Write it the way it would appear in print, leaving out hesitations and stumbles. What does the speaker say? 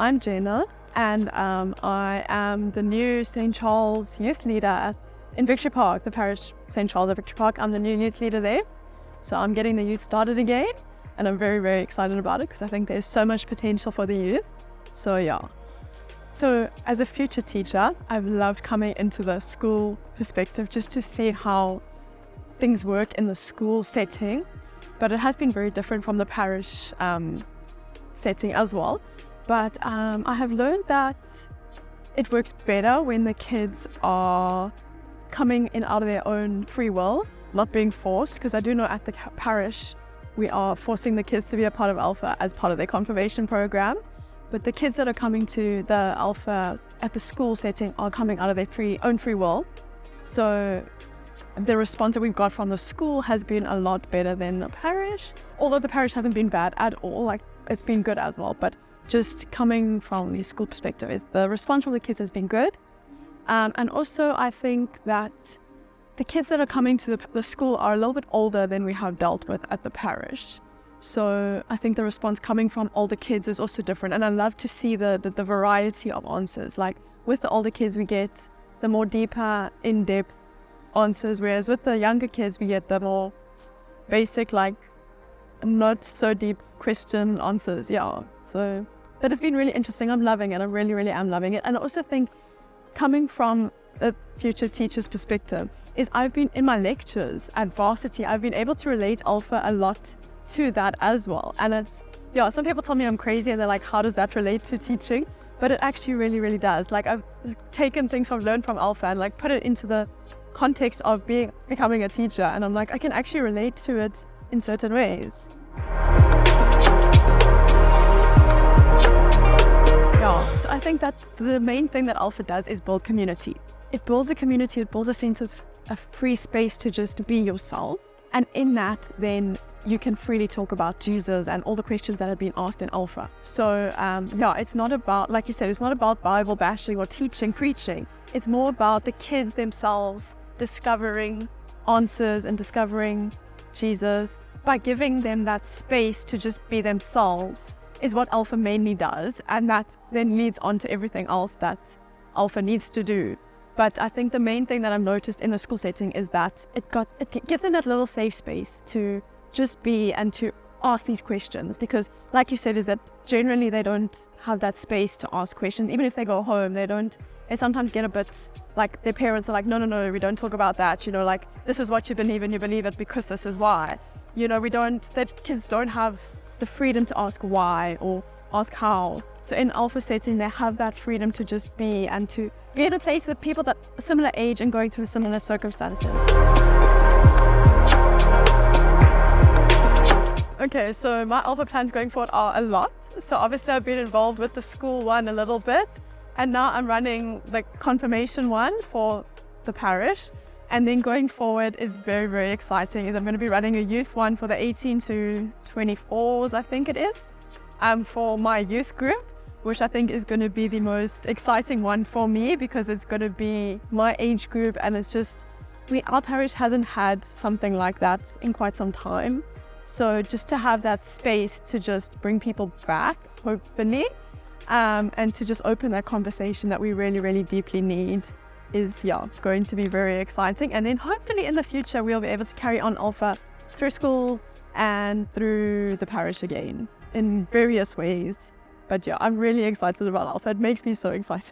I'm Jenna, and I am the new St. Charles youth leader in Victoria Park, the parish St. Charles of Victoria Park. I'm the new youth leader there. So I'm getting the youth started again, and I'm very, very excited about it because I think there's so much potential for the youth. So yeah. So as a future teacher, I've loved coming into the school perspective just to see how things work in the school setting, but it has been very different from the parish setting as well. But I have learned that it works better when the kids are coming in out of their own free will, not being forced, because I do know at the parish we are forcing the kids to be a part of Alpha as part of their confirmation program. But the kids that are coming to the Alpha at the school setting are coming out of their own free will. So the response that we've got from the school has been a lot better than the parish. Although the parish hasn't been bad at all, like it's been good as well. But just coming from the school perspective, the response from the kids has been good. And also I think that the kids that are coming to the school are a little bit older than we have dealt with at the parish. So I think the response coming from older kids is also different, and I love to see the variety of answers. Like with the older kids we get the more deeper, in-depth answers, whereas with the younger kids we get the more basic, like not so deep question answers. Yeah, so that has been really interesting. I'm loving it. I really, really am loving it. And I also think coming from a future teacher's perspective is I've been in my lectures at varsity, I've been able to relate Alpha a lot to that as well. And it's, yeah, some people tell me I'm crazy and they're like, how does that relate to teaching? But it actually really, really does. Like I've taken things I've learned from Alpha and like put it into the context of becoming a teacher, and I'm like, I can actually relate to it in certain ways. Yeah, so I think that the main thing that Alpha does is build community. It builds a community, it builds a sense of a free space to just be yourself. And in that, then you can freely talk about Jesus and all the questions that have been asked in Alpha. So yeah, it's not about, like you said, it's not about Bible bashing or teaching, preaching. It's more about the kids themselves discovering answers and discovering Jesus by giving them that space to just be themselves is what Alpha mainly does. And that then leads on to everything else that Alpha needs to do. But I think the main thing that I've noticed in the school setting is that it gives them that little safe space to just be and to ask these questions, because like you said, is that generally they don't have that space to ask questions. Even if they go home, they sometimes get a bit like their parents are like, no, we don't talk about that, you know, like this is what you believe and you believe it because this is why, you know, that kids don't have the freedom to ask why or ask how. So in Alpha setting they have that freedom to just be and to be in a place with people that are similar age and going through similar circumstances. Okay, so my Alpha plans going forward are a lot. So obviously I've been involved with the school one a little bit, and now I'm running the confirmation one for the parish. And then going forward is very, very exciting. I'm going to be running a youth one for the 18 to 24s, I think it is, for my youth group, which I think is going to be the most exciting one for me because it's going to be my age group, and it's just, our parish hasn't had something like that in quite some time. So just to have that space to just bring people back, hopefully, and to just open that conversation that we really, really deeply need is, yeah, going to be very exciting. And then hopefully in the future, we'll be able to carry on Alpha through schools and through the parish again in various ways. But yeah, I'm really excited about Alpha. It makes me so excited.